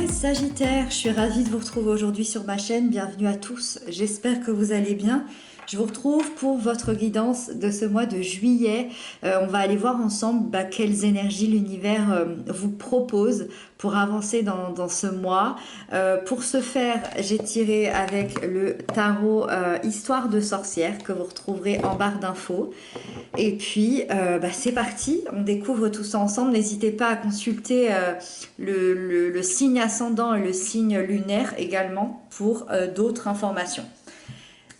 les Sagittaires, je suis ravie de vous retrouver aujourd'hui sur ma chaîne. Bienvenue à tous, j'espère que vous allez bien. Je vous retrouve pour votre guidance de ce mois de juillet. On va aller voir ensemble quelles énergies l'univers vous propose pour avancer dans ce mois. Pour ce faire, j'ai tiré avec le tarot Histoire de sorcière que vous retrouverez en barre d'infos. Et puis, c'est parti, on découvre tout ça ensemble. N'hésitez pas à consulter le signe ascendant et le signe lunaire également pour d'autres informations.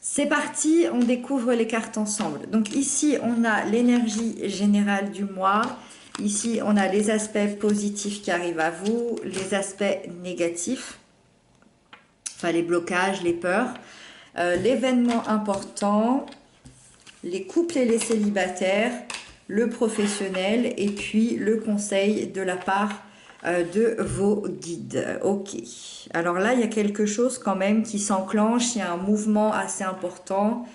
C'est parti, on découvre les cartes ensemble. Donc ici, on a l'énergie générale du mois. Ici, on a les aspects positifs qui arrivent à vous, les aspects négatifs, enfin les blocages, les peurs, l'événement important, les couples et les célibataires, le professionnel et puis le conseil de la part de vos guides. Ok, alors là il y a quelque chose quand même qui s'enclenche, il y a un mouvement assez important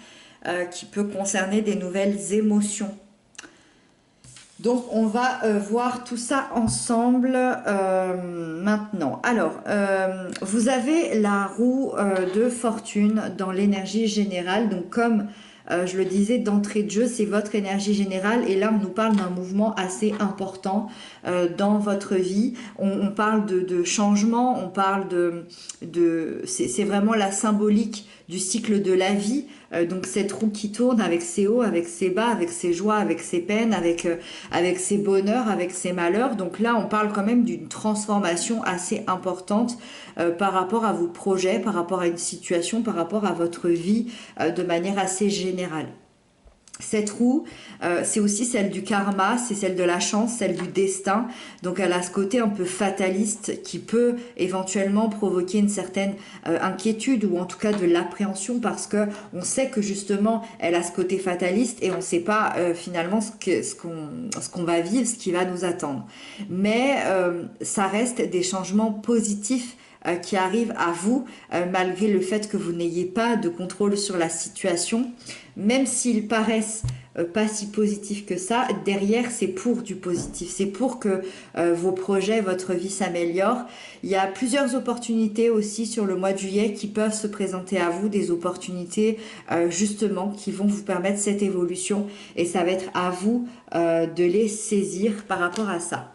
qui peut concerner des nouvelles émotions. Donc on va voir tout ça ensemble maintenant. Alors vous avez la roue de fortune dans l'énergie générale, donc comme je le disais d'entrée de jeu, c'est votre énergie générale et là on nous parle d'un mouvement assez important dans votre vie. On parle de changement, on parle c'est vraiment la symbolique du cycle de la vie. Donc cette roue qui tourne avec ses hauts, avec ses bas, avec ses joies, avec ses peines, avec ses bonheurs, avec ses malheurs. Donc là on parle quand même d'une transformation assez importante par rapport à vos projets, par rapport à une situation, par rapport à votre vie de manière assez générale. Cette roue, c'est aussi celle du karma, c'est celle de la chance, celle du destin. Donc elle a ce côté un peu fataliste qui peut éventuellement provoquer une certaine inquiétude ou en tout cas de l'appréhension parce que on sait que justement elle a ce côté fataliste et on ne sait pas finalement ce qu'on va vivre, ce qui va nous attendre. Mais ça reste des changements positifs qui arrivent à vous malgré le fait que vous n'ayez pas de contrôle sur la situation. Même s'ils paraissent pas si positifs que ça, derrière c'est pour du positif, c'est pour que vos projets, votre vie s'améliore. Il y a plusieurs opportunités aussi sur le mois de juillet qui peuvent se présenter à vous, des opportunités justement qui vont vous permettre cette évolution et ça va être à vous de les saisir par rapport à ça.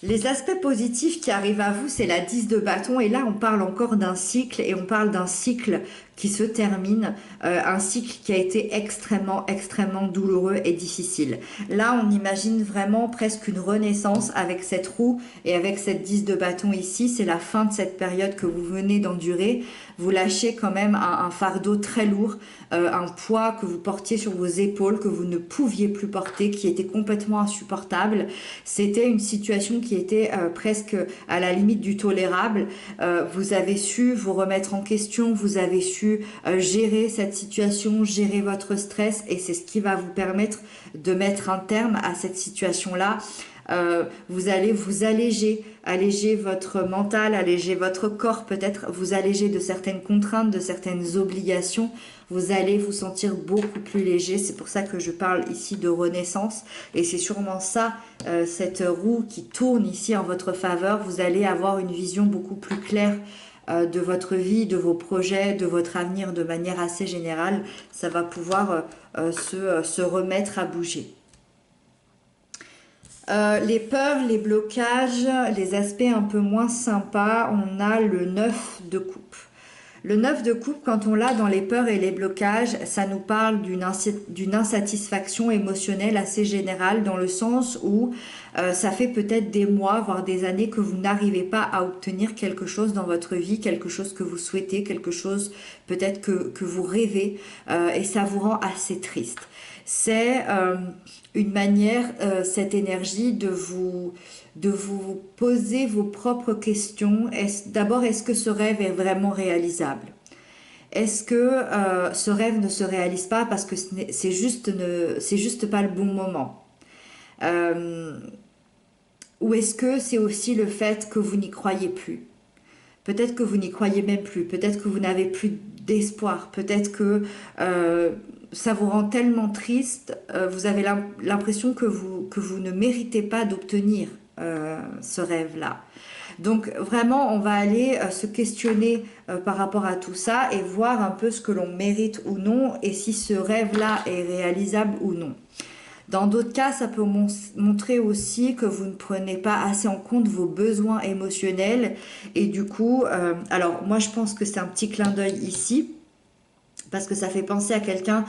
Les aspects positifs qui arrivent à vous, c'est la 10 de bâton. Et là, on parle encore d'un cycle et on parle d'un cycle qui se termine, un cycle qui a été extrêmement, extrêmement douloureux et difficile. Là, on imagine vraiment presque une renaissance avec cette roue et avec cette 10 de bâton ici. C'est la fin de cette période que vous venez d'endurer. Vous lâchez quand même un fardeau très lourd, un poids que vous portiez sur vos épaules, que vous ne pouviez plus porter, qui était complètement insupportable. C'était une situation qui était presque à la limite du tolérable. Vous avez su vous remettre en question, vous avez su gérer cette situation, gérer votre stress et c'est ce qui va vous permettre de mettre un terme à cette situation-là. Vous allez vous alléger votre mental, alléger votre corps, peut-être vous alléger de certaines contraintes, de certaines obligations. Vous allez vous sentir beaucoup plus léger. C'est pour ça que je parle ici de renaissance. Et c'est sûrement ça, cette roue qui tourne ici en votre faveur. Vous allez avoir une vision beaucoup plus claire de votre vie, de vos projets, de votre avenir de manière assez générale. Ça va pouvoir se remettre à bouger. Les peurs, les blocages, les aspects un peu moins sympas, on a le 9 de coupe. Le 9 de coupe, quand on l'a dans les peurs et les blocages, ça nous parle d'une insatisfaction émotionnelle assez générale dans le sens où ça fait peut-être des mois, voire des années que vous n'arrivez pas à obtenir quelque chose dans votre vie, quelque chose que vous souhaitez, quelque chose peut-être que vous rêvez et ça vous rend assez triste. C'est une manière, cette énergie, de vous poser vos propres questions. D'abord, est-ce que ce rêve est vraiment réalisable? Est-ce que ce rêve ne se réalise pas parce que c'est juste pas le bon moment? Ou est-ce que c'est aussi le fait que vous n'y croyez plus? Peut-être que vous n'y croyez même plus, peut-être que vous n'avez plus d'espoir, peut-être que ça vous rend tellement triste, vous avez l'impression que vous ne méritez pas d'obtenir ce rêve-là. Donc vraiment, on va aller se questionner par rapport à tout ça et voir un peu ce que l'on mérite ou non et si ce rêve-là est réalisable ou non. Dans d'autres cas, ça peut montrer aussi que vous ne prenez pas assez en compte vos besoins émotionnels et du coup, alors moi je pense que c'est un petit clin d'œil ici, parce que ça fait penser à quelqu'un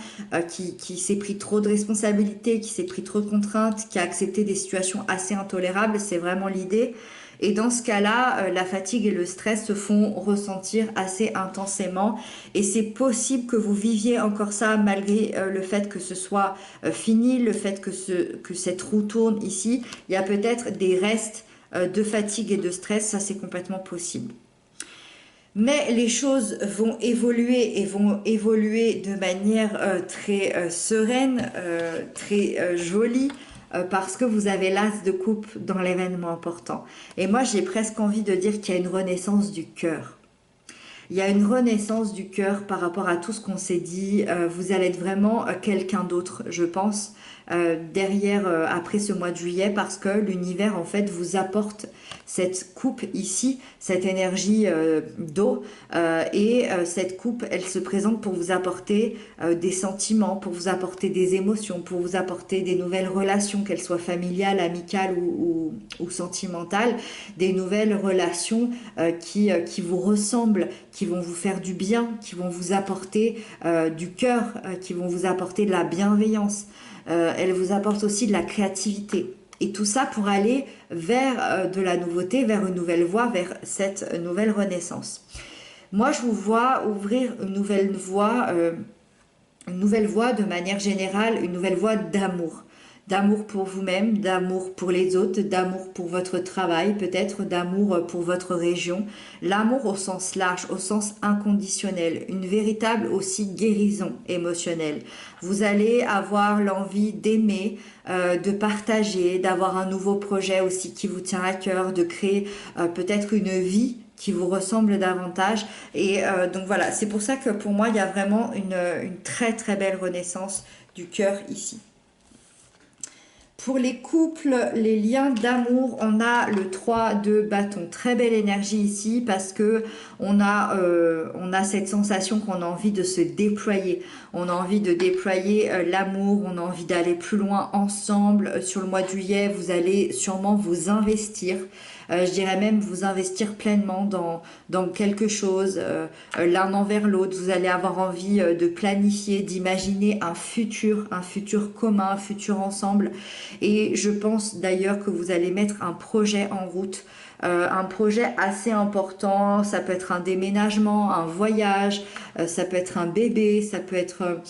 qui s'est pris trop de responsabilités, qui s'est pris trop de contraintes, qui a accepté des situations assez intolérables, c'est vraiment l'idée. Et dans ce cas-là, la fatigue et le stress se font ressentir assez intensément. Et c'est possible que vous viviez encore ça malgré le fait que ce soit fini, le fait que cette roue tourne ici. Il y a peut-être des restes de fatigue et de stress, ça c'est complètement possible. Mais les choses vont évoluer et vont évoluer de manière très sereine, très jolie, parce que vous avez l'as de coupe dans l'événement important. Et moi, j'ai presque envie de dire qu'il y a une renaissance du cœur. Il y a une renaissance du cœur par rapport à tout ce qu'on s'est dit. Vous allez être vraiment quelqu'un d'autre, je pense, derrière, après ce mois de juillet, parce que l'univers, en fait, vous apporte cette coupe ici, cette énergie d'eau, et cette coupe, elle se présente pour vous apporter des sentiments, pour vous apporter des émotions, pour vous apporter des nouvelles relations, qu'elles soient familiales, amicales ou sentimentales, des nouvelles relations qui vous ressemblent, qui vont vous faire du bien, qui vont vous apporter du cœur, qui vont vous apporter de la bienveillance. Elle vous apporte aussi de la créativité. Et tout ça pour aller vers de la nouveauté, vers une nouvelle voie, vers cette nouvelle renaissance. Moi, je vous vois ouvrir une nouvelle voie de manière générale, une nouvelle voie d'amour. D'amour pour vous-même, d'amour pour les autres, d'amour pour votre travail, peut-être d'amour pour votre région. L'amour au sens large, au sens inconditionnel, une véritable aussi guérison émotionnelle. Vous allez avoir l'envie d'aimer, de partager, d'avoir un nouveau projet aussi qui vous tient à cœur, de créer peut-être une vie qui vous ressemble davantage. Et donc voilà, c'est pour ça que pour moi, il y a vraiment une très très belle renaissance du cœur ici. Pour les couples, les liens d'amour, on a le 3 de bâton. Très belle énergie ici parce que on a cette sensation qu'on a envie de se déployer. On a envie de déployer l'amour, on a envie d'aller plus loin ensemble. Sur le mois de juillet, vous allez sûrement vous investir. Je dirais même vous investir pleinement dans quelque chose, l'un envers l'autre. Vous allez avoir envie de planifier, d'imaginer un futur commun, un futur ensemble. Et je pense d'ailleurs que vous allez mettre un projet en route, un projet assez important. Ça peut être un déménagement, un voyage, ça peut être un bébé, ça peut être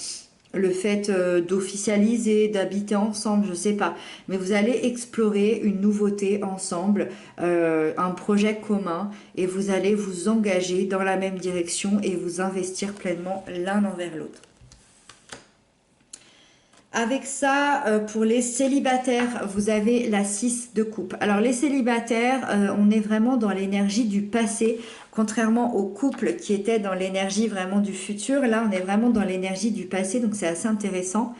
le fait d'officialiser, d'habiter ensemble, je sais pas. Mais vous allez explorer une nouveauté ensemble, un projet commun, et vous allez vous engager dans la même direction et vous investir pleinement l'un envers l'autre. Avec ça, pour les célibataires, vous avez la 6 de coupe. Alors les célibataires, on est vraiment dans l'énergie du passé, contrairement aux couples qui étaient dans l'énergie vraiment du futur. Là, on est vraiment dans l'énergie du passé, donc c'est assez intéressant.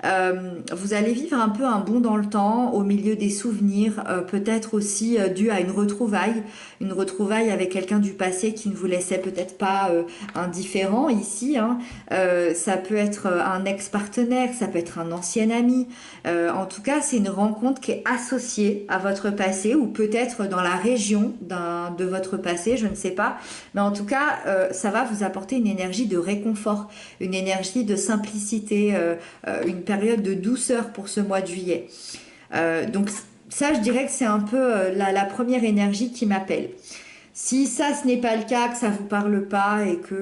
Vous allez vivre un peu un bond dans le temps, au milieu des souvenirs, peut-être aussi dû à une retrouvaille avec quelqu'un du passé qui ne vous laissait peut-être pas indifférent ici, hein. Ça peut être un ex-partenaire, ça peut être un ancien ami. En tout cas, c'est une rencontre qui est associée à votre passé ou peut-être dans la région de votre passé, je ne sais pas. Mais en tout cas, ça va vous apporter une énergie de réconfort, une énergie de simplicité, une période de douceur pour ce mois de juillet. Donc ça, je dirais que c'est un peu la première énergie qui m'appelle. Si ça, ce n'est pas le cas, que ça vous parle pas et que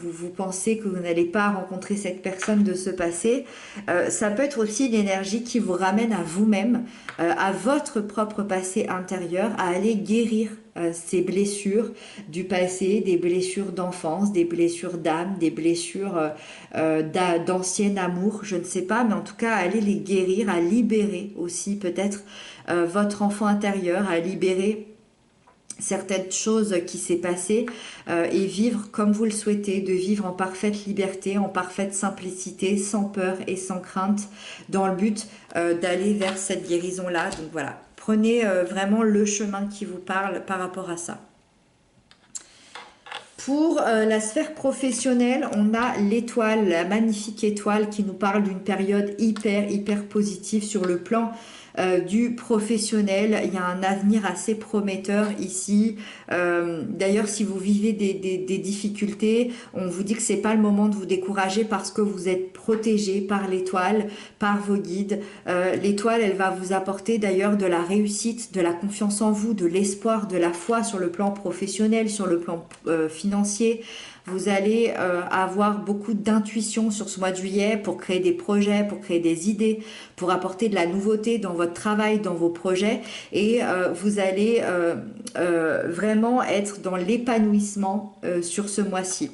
vous pensez que vous n'allez pas rencontrer cette personne de ce passé, ça peut être aussi une énergie qui vous ramène à vous-même, à votre propre passé intérieur, à aller guérir ces blessures du passé, des blessures d'enfance, des blessures d'âme, des blessures d'ancien amour, je ne sais pas, mais en tout cas à aller les guérir, à libérer aussi peut-être votre enfant intérieur, à libérer certaines choses qui s'est passées et vivre comme vous le souhaitez, de vivre en parfaite liberté, en parfaite simplicité, sans peur et sans crainte, dans le but d'aller vers cette guérison-là. Donc voilà, Prenez vraiment le chemin qui vous parle par rapport à ça. Pour la sphère professionnelle, on a l'étoile, la magnifique étoile qui nous parle d'une période hyper positive sur le plan du professionnel. Il y a un avenir assez prometteur ici. D'ailleurs, si vous vivez des difficultés, on vous dit que c'est pas le moment de vous décourager parce que vous êtes protégé par l'étoile, par vos guides. L'étoile, elle va vous apporter d'ailleurs de la réussite, de la confiance en vous, de l'espoir, de la foi sur le plan professionnel, sur le plan financier. Vous allez avoir beaucoup d'intuition sur ce mois de juillet pour créer des projets, pour créer des idées, pour apporter de la nouveauté dans votre travail, dans vos projets. Et vous allez vraiment être dans l'épanouissement sur ce mois-ci.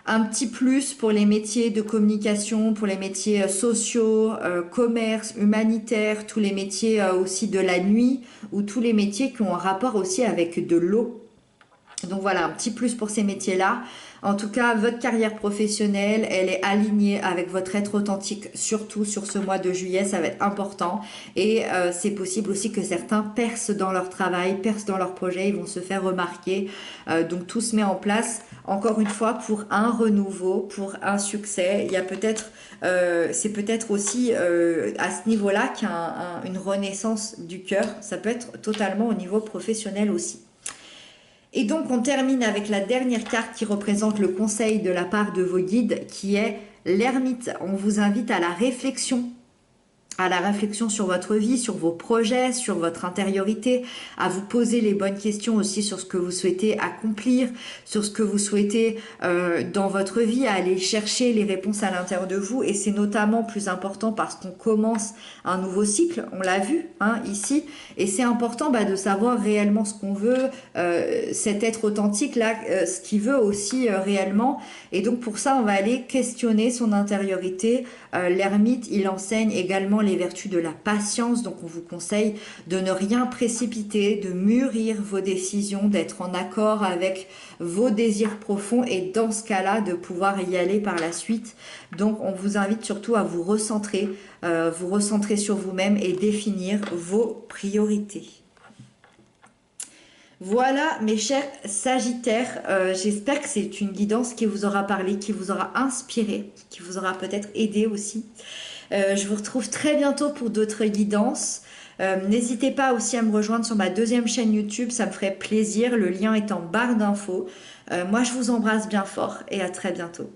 Un petit plus pour les métiers de communication, pour les métiers sociaux, commerce, humanitaire, tous les métiers aussi de la nuit ou tous les métiers qui ont un rapport aussi avec de l'eau. Donc voilà, un petit plus pour ces métiers-là. En tout cas, votre carrière professionnelle, elle est alignée avec votre être authentique, surtout sur ce mois de juillet, ça va être important. Et c'est possible aussi que certains percent dans leur travail, percent dans leur projet, ils vont se faire remarquer. Donc tout se met en place, encore une fois, pour un renouveau, pour un succès. Il y a peut-être, c'est peut-être aussi à ce niveau-là qu'il y a une renaissance du cœur. Ça peut être totalement au niveau professionnel aussi. Et donc on termine avec la dernière carte qui représente le conseil de la part de vos guides, qui est l'ermite. On vous invite à la réflexion sur votre vie, sur vos projets, sur votre intériorité, à vous poser les bonnes questions aussi sur ce que vous souhaitez accomplir, sur ce que vous souhaitez dans votre vie, à aller chercher les réponses à l'intérieur de vous. Et c'est notamment plus important parce qu'on commence un nouveau cycle, on l'a vu ici, et c'est important de savoir réellement ce qu'on veut, cet être authentique là, ce qu'il veut aussi réellement. Et donc pour ça, on va aller questionner son intériorité. L'ermite, il enseigne également les vertus de la patience, donc on vous conseille de ne rien précipiter, de mûrir vos décisions, d'être en accord avec vos désirs profonds et dans ce cas-là, de pouvoir y aller par la suite. Donc on vous invite surtout à vous recentrer sur vous-même et définir vos priorités. Voilà mes chers Sagittaires, j'espère que c'est une guidance qui vous aura parlé, qui vous aura inspiré, qui vous aura peut-être aidé aussi. Je vous retrouve très bientôt pour d'autres guidances. N'hésitez pas aussi à me rejoindre sur ma deuxième chaîne YouTube, ça me ferait plaisir. Le lien est en barre d'infos. Moi, je vous embrasse bien fort et à très bientôt.